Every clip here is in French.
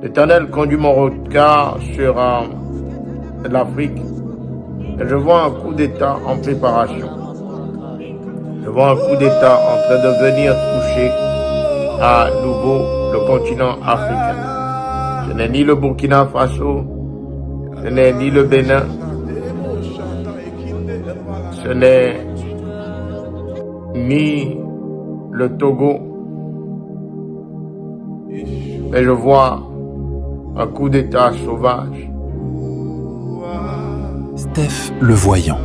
L'Éternel conduit mon regard sur l'Afrique et je vois un coup d'État en préparation. Je vois un coup d'État en train de venir toucher à nouveau le continent africain. Ce n'est ni le Burkina Faso, ce n'est ni le Bénin, ce n'est ni le Togo, mais je vois un coup d'État sauvage. Steph le voyant.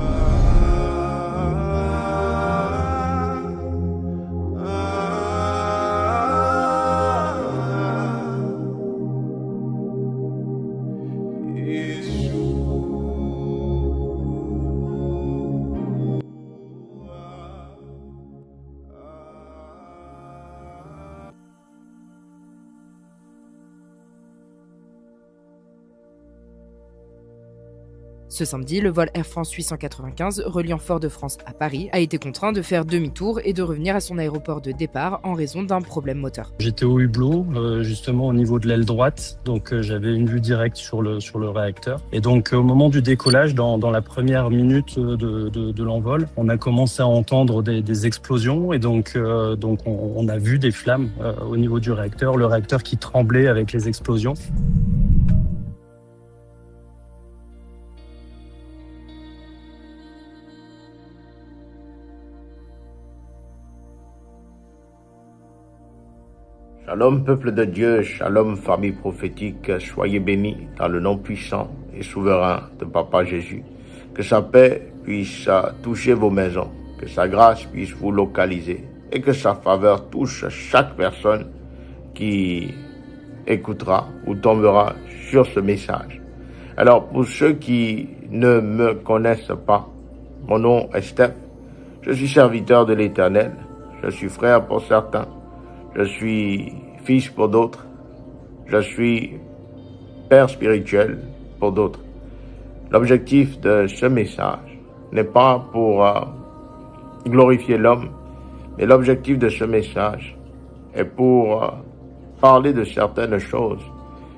Ce samedi, le vol Air France 895 reliant Fort-de-France à Paris a été contraint de faire demi-tour et de revenir à son aéroport de départ en raison d'un problème moteur. J'étais au hublot, justement au niveau de l'aile droite, donc j'avais une vue directe sur le réacteur. Et donc au moment du décollage, dans la première minute de l'envol, on a commencé à entendre des explosions et donc on a vu des flammes au niveau du réacteur, le réacteur qui tremblait avec les explosions. Shalom peuple de Dieu, shalom famille prophétique, soyez bénis dans le nom puissant et souverain de Papa Jésus. Que sa paix puisse toucher vos maisons, que sa grâce puisse vous localiser et que sa faveur touche chaque personne qui écoutera ou tombera sur ce message. Alors pour ceux qui ne me connaissent pas, mon nom est Steph, je suis serviteur de l'Éternel, je suis frère pour certains. Je suis fils pour d'autres. Je suis père spirituel pour d'autres. L'objectif de ce message n'est pas pour glorifier l'homme, mais l'objectif de ce message est pour parler de certaines choses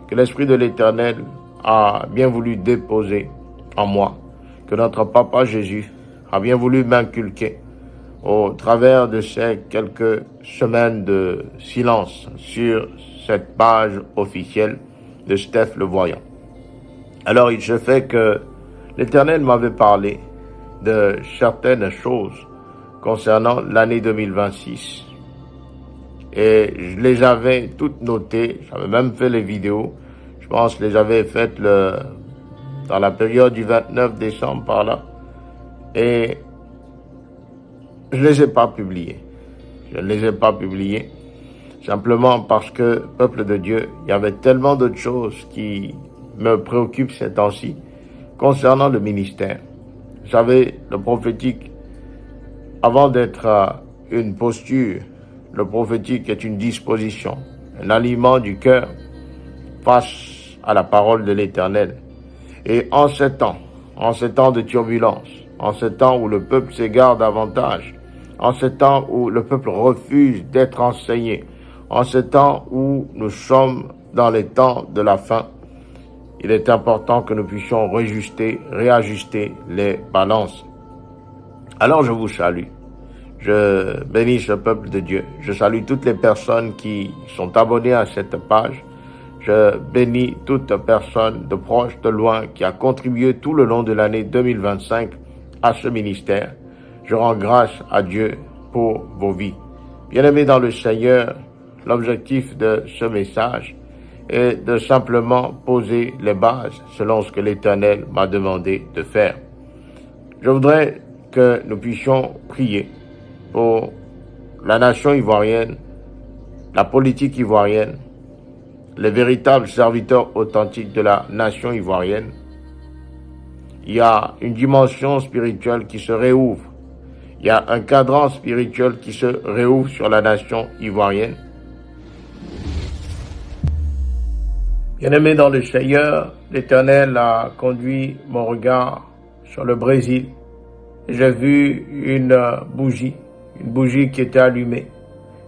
que l'Esprit de l'Éternel a bien voulu déposer en moi, que notre Papa Jésus a bien voulu m'inculquer au travers de ces quelques semaines de silence sur cette page officielle de Steph le Voyant. Alors il se fait que l'Éternel m'avait parlé de certaines choses concernant l'année 2026. Et je les avais toutes notées, j'avais même fait les vidéos, je pense que je les avais faites dans la période du 29 décembre par là. Et je ne les ai pas publiés. Je ne les ai pas publiés simplement parce que, peuple de Dieu, il y avait tellement d'autres choses qui me préoccupent ces temps-ci concernant le ministère. Vous savez, le prophétique, avant d'être une posture, le prophétique est une disposition, un aliment du cœur face à la parole de l'Éternel. Et en ces temps de turbulence, en ces temps où le peuple s'égare davantage, en ce temps où le peuple refuse d'être enseigné, en ce temps où nous sommes dans les temps de la fin, il est important que nous puissions réajuster les balances. Alors je vous salue. Je bénis ce peuple de Dieu. Je salue toutes les personnes qui sont abonnées à cette page. Je bénis toute personne de proche, de loin, qui a contribué tout le long de l'année 2025 à ce ministère. Je rends grâce à Dieu pour vos vies. Bien-aimés dans le Seigneur, l'objectif de ce message est de simplement poser les bases selon ce que l'Éternel m'a demandé de faire. Je voudrais que nous puissions prier pour la nation ivoirienne, la politique ivoirienne, les véritables serviteurs authentiques de la nation ivoirienne. Il y a une dimension spirituelle qui se réouvre. Il y a un cadran spirituel qui se réouvre sur la nation ivoirienne. Bien-aimé dans le Seigneur, l'Éternel a conduit mon regard sur le Brésil. J'ai vu une bougie qui était allumée.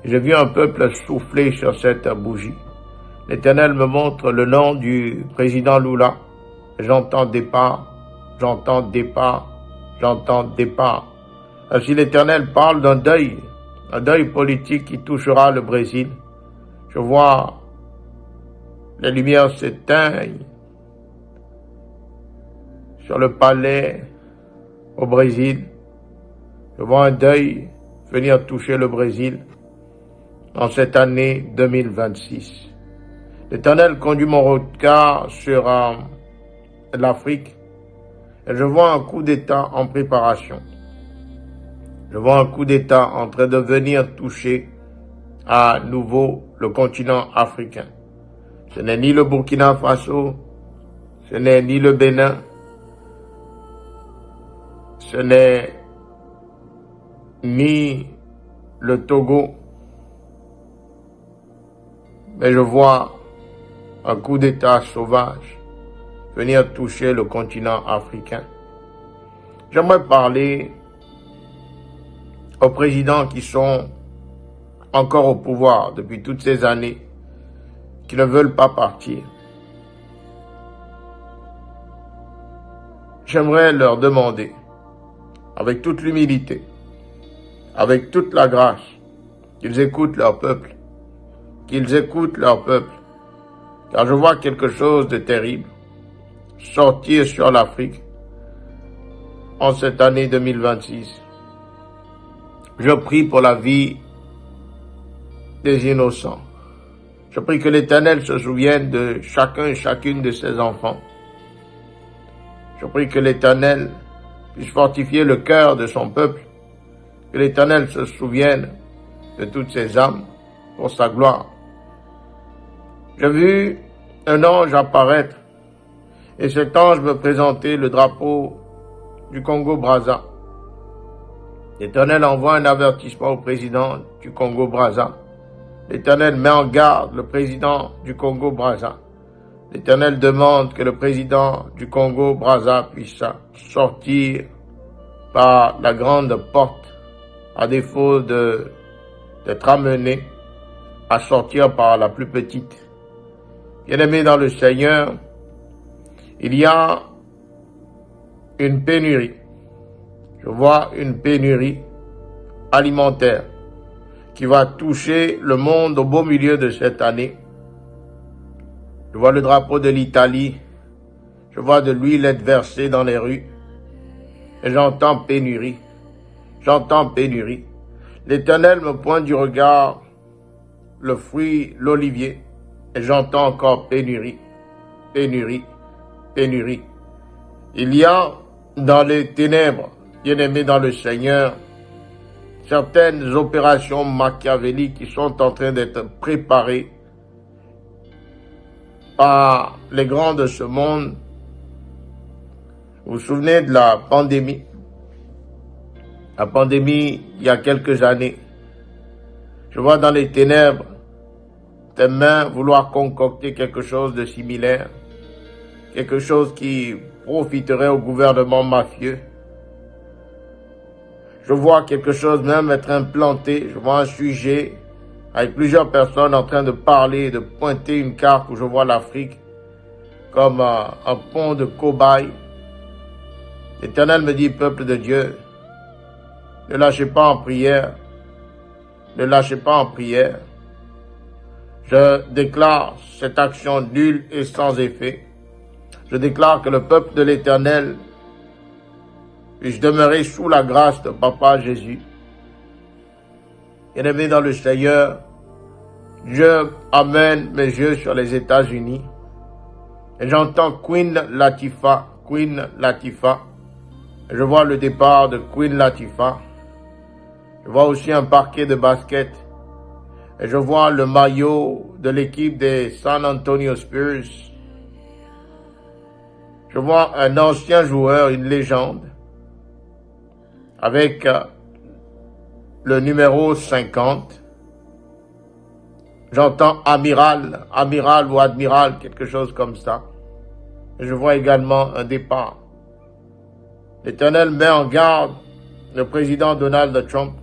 J'ai vu un peuple souffler sur cette bougie. L'Éternel me montre le nom du président Lula. J'entends départ, j'entends départ, j'entends départ. Ainsi l'Éternel parle d'un deuil politique qui touchera le Brésil. Je vois les lumières s'éteignent sur le palais au Brésil. Je vois un deuil venir toucher le Brésil en cette année 2026. L'Éternel conduit mon regard sur l'Afrique et je vois un coup d'État en préparation. Je vois un coup d'État en train de venir toucher à nouveau le continent africain. Ce n'est ni le Burkina Faso, ce n'est ni le Bénin, ce n'est ni le Togo, mais je vois un coup d'État sauvage venir toucher le continent africain. J'aimerais parler aux présidents qui sont encore au pouvoir depuis toutes ces années, qui ne veulent pas partir. J'aimerais leur demander, avec toute l'humilité, avec toute la grâce, qu'ils écoutent leur peuple, qu'ils écoutent leur peuple, car je vois quelque chose de terrible sortir sur l'Afrique en cette année 2026. Je prie pour la vie des innocents. Je prie que l'Éternel se souvienne de chacun et chacune de ses enfants. Je prie que l'Éternel puisse fortifier le cœur de son peuple, que l'Éternel se souvienne de toutes ses âmes pour sa gloire. J'ai vu un ange apparaître et cet ange me présentait le drapeau du Congo-Brazza. L'Éternel envoie un avertissement au président du Congo-Brazza. L'Éternel met en garde le président du Congo-Brazza. L'Éternel demande que le président du Congo-Brazza puisse sortir par la grande porte, à défaut d'être amené à sortir par la plus petite. Bien-aimés dans le Seigneur, il y a une pénurie. Je vois une pénurie alimentaire qui va toucher le monde au beau milieu de cette année. Je vois le drapeau de l'Italie. Je vois de l'huile être versée dans les rues. Et j'entends pénurie. J'entends pénurie. L'Éternel me pointe du regard le fruit, l'olivier. Et j'entends encore pénurie. Pénurie. Pénurie. Il y a dans les ténèbres, bien-aimés dans le Seigneur, certaines opérations machiavéliques qui sont en train d'être préparées par les grands de ce monde. Vous vous souvenez de la pandémie? La pandémie, il y a quelques années. Je vois dans les ténèbres tes mains vouloir concocter quelque chose de similaire, quelque chose qui profiterait au gouvernement mafieux. Je vois quelque chose même être implanté. Je vois un sujet avec plusieurs personnes en train de parler, de pointer une carte où je vois l'Afrique comme un pont de cobayes. L'Éternel me dit, peuple de Dieu, ne lâchez pas en prière. Ne lâchez pas en prière. Je déclare cette action nulle et sans effet. Je déclare que le peuple de l'Éternel puisse demeurer sous la grâce de Papa Jésus. Bien-aimé dans le Seigneur, je amène mes yeux sur les États-Unis et j'entends Queen Latifah, Queen Latifah. Et je vois le départ de Queen Latifah. Je vois aussi un parquet de basket. Et je vois le maillot de l'équipe des San Antonio Spurs. Je vois un ancien joueur, une légende, avec le numéro 50. J'entends amiral ou admiral, quelque chose comme ça. Et je vois également un départ. L'Éternel met en garde le président Donald Trump.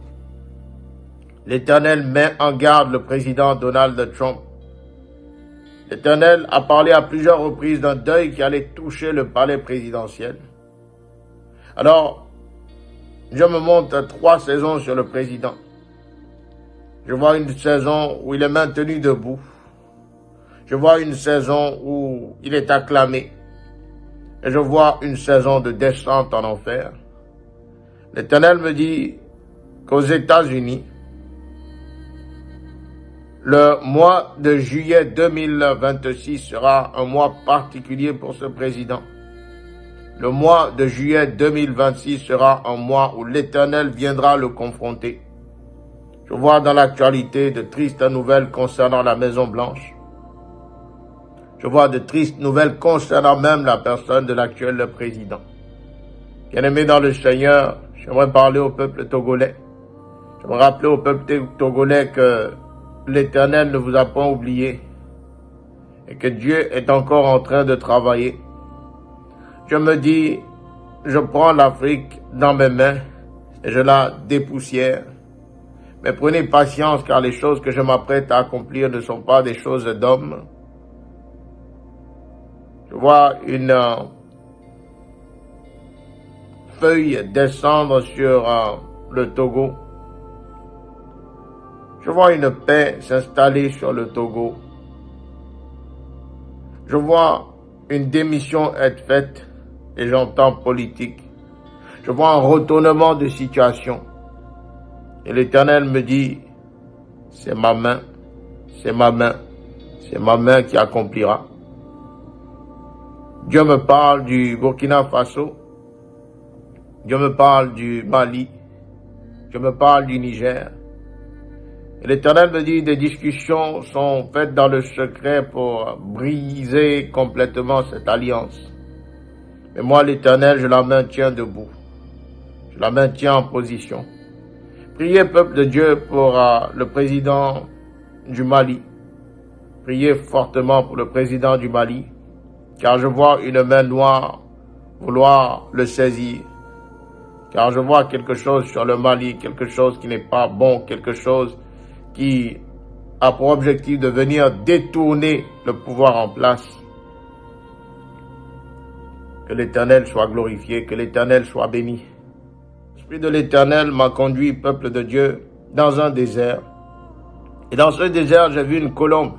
l'Éternel met en garde le président Donald Trump. L'Éternel a parlé à plusieurs reprises d'un deuil qui allait toucher le palais présidentiel. Alors, je me montre 3 saisons sur le président. Je vois une saison où il est maintenu debout. Je vois une saison où il est acclamé. Et je vois une saison de descente en enfer. L'Éternel me dit qu'aux États-Unis, le mois de juillet 2026 sera un mois particulier pour ce président. Le mois de juillet 2026 sera un mois où l'Éternel viendra le confronter. Je vois dans l'actualité de tristes nouvelles concernant la Maison-Blanche. Je vois de tristes nouvelles concernant même la personne de l'actuel président. Bien-aimé dans le Seigneur, j'aimerais parler au peuple togolais. J'aimerais rappeler au peuple togolais que l'Éternel ne vous a pas oublié et que Dieu est encore en train de travailler. Je me dis, je prends l'Afrique dans mes mains et je la dépoussière. Mais prenez patience car les choses que je m'apprête à accomplir ne sont pas des choses d'homme. Je vois une feuille descendre sur le Togo. Je vois une paix s'installer sur le Togo. Je vois une démission être faite et j'entends politique. Je vois un retournement de situation. Et l'Éternel me dit, c'est ma main, c'est ma main, c'est ma main qui accomplira. Dieu me parle du Burkina Faso. Dieu me parle du Mali. Dieu me parle du Niger. Et l'Éternel me dit, des discussions sont faites dans le secret pour briser complètement cette alliance. Mais moi, l'Éternel, je la maintiens debout. Je la maintiens en position. Priez, peuple de Dieu, pour le président du Mali. Priez fortement pour le président du Mali, car je vois une main noire vouloir le saisir. Car je vois quelque chose sur le Mali, quelque chose qui n'est pas bon, quelque chose qui a pour objectif de venir détourner le pouvoir en place. Que l'Éternel soit glorifié, que l'Éternel soit béni. L'Esprit de l'Éternel m'a conduit, peuple de Dieu, dans un désert. Et dans ce désert, j'ai vu une colombe.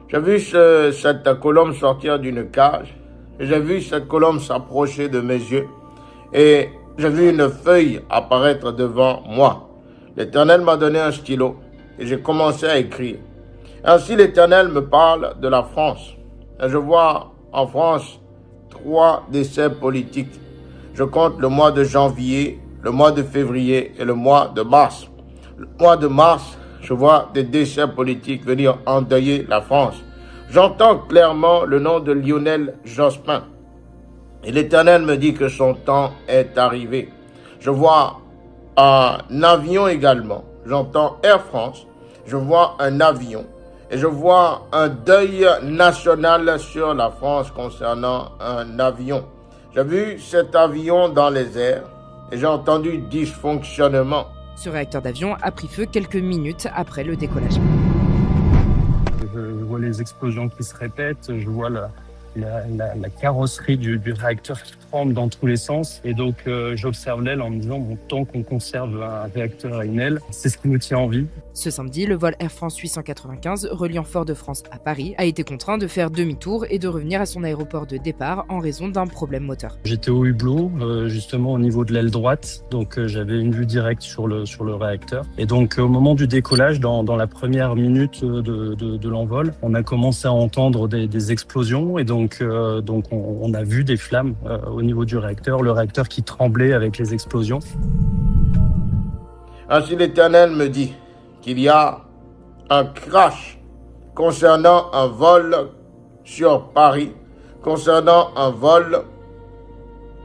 J'ai vu cette colombe sortir d'une cage. Et j'ai vu cette colombe s'approcher de mes yeux. Et j'ai vu une feuille apparaître devant moi. L'Éternel m'a donné un stylo. Et j'ai commencé à écrire. Ainsi l'Éternel me parle de la France. Et je vois en France 3 décès politiques. Je compte le mois de janvier, le mois de février et le mois de mars. Le mois de mars, je vois des décès politiques venir endeuiller la France. J'entends clairement le nom de Lionel Jospin. Et l'Éternel me dit que son temps est arrivé. Je vois un avion également. J'entends Air France. Je vois un avion. Et je vois un deuil national sur la France concernant un avion. J'ai vu cet avion dans les airs et j'ai entendu dysfonctionnement. Ce réacteur d'avion a pris feu quelques minutes après le décollage. Je vois les explosions qui se répètent, je vois la carrosserie du réacteur qui tremble dans tous les sens. Et donc, j'observe l'aile en me disant, bon, tant qu'on conserve un réacteur à une aile, c'est ce qui nous tient en vie. Ce samedi, le vol Air France 895, reliant Fort-de-France à Paris, a été contraint de faire demi-tour et de revenir à son aéroport de départ en raison d'un problème moteur. J'étais au hublot, justement au niveau de l'aile droite, donc j'avais une vue directe sur le réacteur. Et donc, au moment du décollage, dans la première minute de l'envol, on a commencé à entendre des explosions et donc on a vu des flammes au niveau du réacteur, le réacteur qui tremblait avec les explosions. Ainsi l'Éternel me dit qu'il y a un crash concernant un vol sur Paris, concernant un vol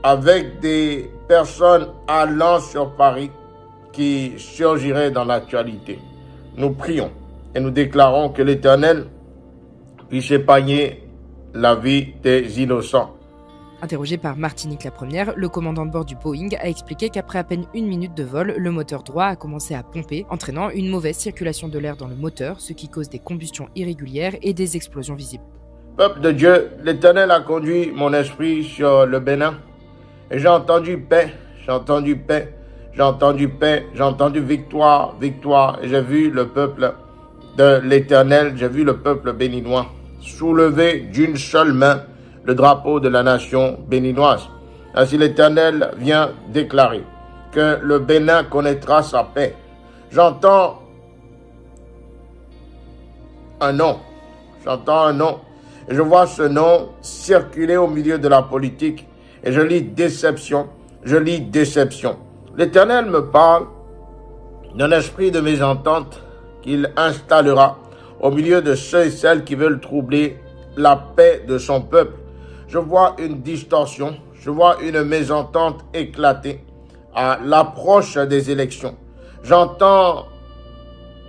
avec des personnes allant sur Paris qui surgirait dans l'actualité. Nous prions et nous déclarons que l'Éternel puisse épargner la vie des innocents. Interrogé par Martinique la Première, le commandant de bord du Boeing a expliqué qu'après à peine 1 minute de vol, le moteur droit a commencé à pomper, entraînant une mauvaise circulation de l'air dans le moteur, ce qui cause des combustions irrégulières et des explosions visibles. Peuple de Dieu, l'Éternel a conduit mon esprit sur le Bénin et j'ai entendu paix, j'ai entendu paix, j'ai entendu paix, j'ai entendu victoire, victoire et j'ai vu le peuple de l'Éternel, j'ai vu le peuple béninois soulever d'une seule main le drapeau de la nation béninoise. Ainsi l'Éternel vient déclarer que le Bénin connaîtra sa paix. J'entends un nom, et je vois ce nom circuler au milieu de la politique et je lis déception, L'Éternel me parle d'un esprit de mésentente qu'il installera au milieu de ceux et celles qui veulent troubler la paix de son peuple. Je vois une distorsion, je vois une mésentente éclater à l'approche des élections. J'entends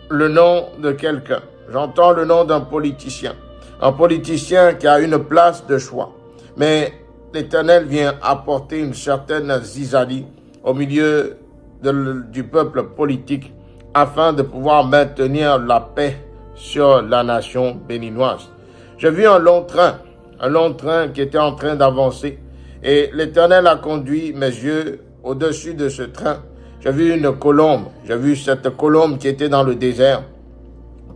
le nom de quelqu'un, j'entends le nom d'un politicien. Un politicien qui a une place de choix. Mais l'Éternel vient apporter une certaine zizanie au milieu du peuple politique afin de pouvoir maintenir la paix sur la nation béninoise. J'ai vu un long train qui était en train d'avancer et l'Éternel a conduit mes yeux au-dessus de ce train. J'ai vu une colombe, j'ai vu cette colombe qui était dans le désert,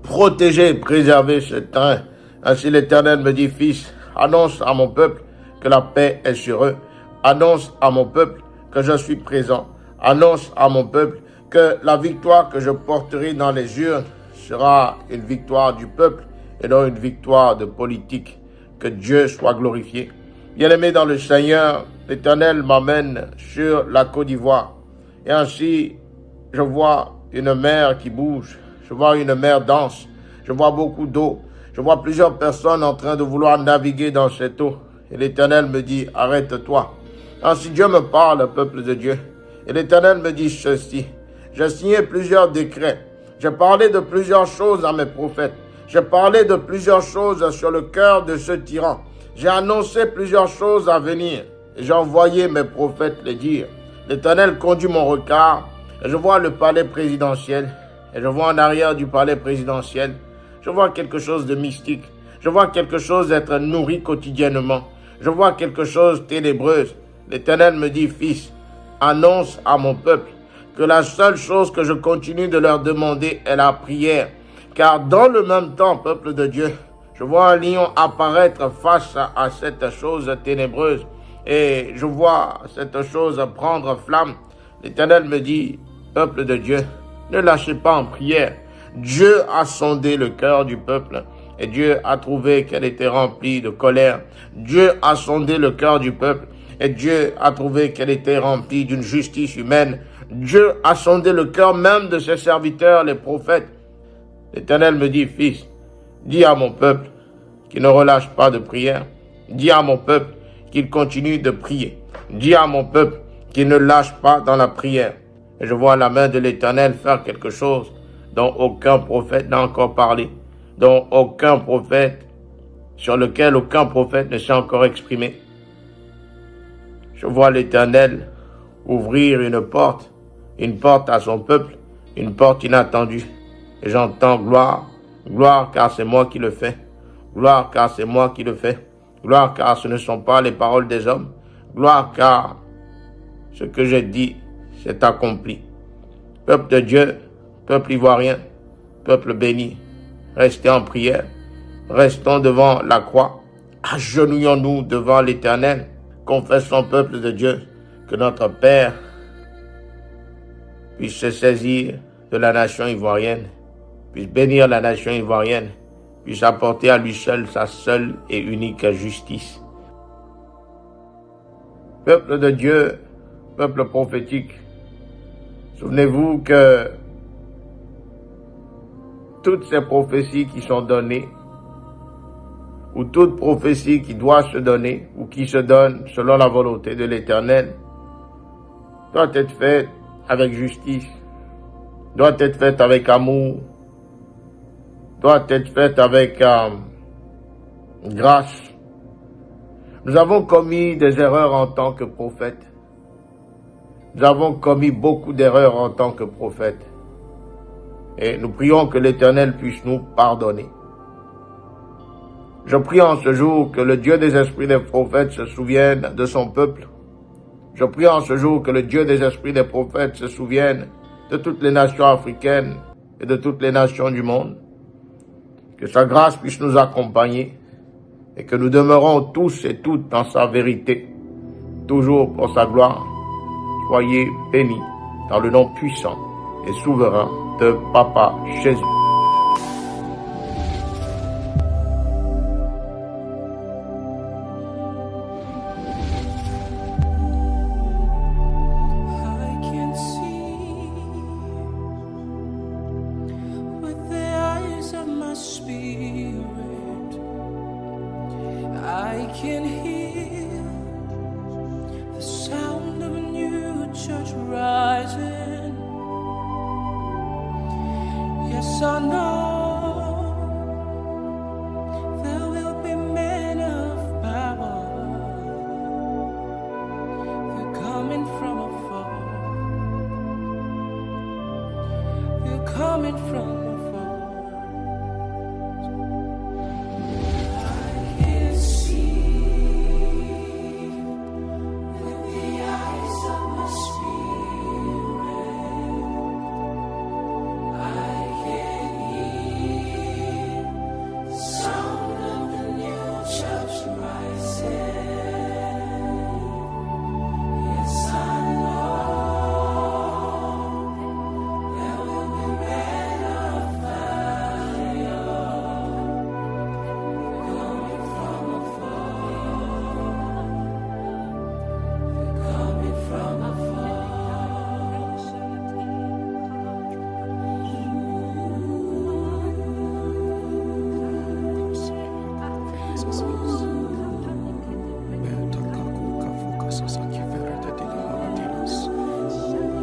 protéger, préserver ce train. Ainsi l'Éternel me dit, fils, annonce à mon peuple que la paix est sur eux. Annonce à mon peuple que je suis présent. Annonce à mon peuple que la victoire que je porterai dans les urnes sera une victoire du peuple et non une victoire de politique. Que Dieu soit glorifié. Bien-aimé dans le Seigneur, l'Éternel m'amène sur la Côte d'Ivoire. Et ainsi, je vois une mer qui bouge. Je vois une mer dense. Je vois beaucoup d'eau. Je vois plusieurs personnes en train de vouloir naviguer dans cette eau. Et l'Éternel me dit, arrête-toi. Ainsi Dieu me parle, peuple de Dieu. Et l'Éternel me dit ceci. J'ai signé plusieurs décrets. J'ai parlé de plusieurs choses à mes prophètes. J'ai parlé de plusieurs choses sur le cœur de ce tyran. J'ai annoncé plusieurs choses à venir. Et j'ai envoyé mes prophètes les dire. L'Éternel conduit mon regard. Et je vois le palais présidentiel. Et je vois en arrière du palais présidentiel. Je vois quelque chose de mystique. Je vois quelque chose d'être nourri quotidiennement. Je vois quelque chose de ténébreuse. L'Éternel me dit, fils, annonce à mon peuple que la seule chose que je continue de leur demander est la prière. Car dans le même temps, peuple de Dieu, je vois un lion apparaître face à cette chose ténébreuse. Et je vois cette chose prendre flamme. L'Éternel me dit, peuple de Dieu, ne lâchez pas en prière. Dieu a sondé le cœur du peuple et Dieu a trouvé qu'elle était remplie de colère. Dieu a sondé le cœur du peuple et Dieu a trouvé qu'elle était remplie d'une justice humaine. Dieu a sondé le cœur même de ses serviteurs, les prophètes. L'Éternel me dit, fils, dis à mon peuple qu'il ne relâche pas de prière. Dis à mon peuple qu'il continue de prier. Dis à mon peuple qu'il ne lâche pas dans la prière. Et je vois la main de l'Éternel faire quelque chose dont aucun prophète n'a encore parlé, dont aucun prophète, sur lequel aucun prophète ne s'est encore exprimé. Je vois l'Éternel ouvrir une porte à son peuple, une porte inattendue. Et j'entends gloire, gloire car c'est moi qui le fais, gloire car c'est moi qui le fais, gloire car ce ne sont pas les paroles des hommes, gloire car ce que j'ai dit s'est accompli. Peuple de Dieu, peuple ivoirien, peuple béni, restez en prière, restons devant la croix, agenouillons-nous devant l'Éternel, confessons, peuple de Dieu, que notre Père puisse se saisir de la nation ivoirienne, puisse bénir la nation ivoirienne, puisse apporter à lui seul sa seule et unique justice. Peuple de Dieu, peuple prophétique, souvenez-vous que toutes ces prophéties qui sont données, ou toute prophétie qui doit se donner, ou qui se donne selon la volonté de l'Éternel, doit être faite avec justice, doit être faite avec amour, doit être faite avec grâce, Nous avons commis des erreurs en tant que prophètes. Nous avons commis beaucoup d'erreurs en tant que prophètes. Et nous prions que l'Éternel puisse nous pardonner. Je prie en ce jour que le Dieu des esprits des prophètes se souvienne de son peuple. Je prie en ce jour que le Dieu des esprits des prophètes se souvienne de toutes les nations africaines et de toutes les nations du monde. Que sa grâce puisse nous accompagner et que nous demeurons tous et toutes dans sa vérité, toujours pour sa gloire. Soyez bénis dans le nom puissant et souverain de Papa Jésus. I can hear the sound of a new church rising. Yes, I know there will be men of power. They're coming from afar. They're coming from afar. Sasa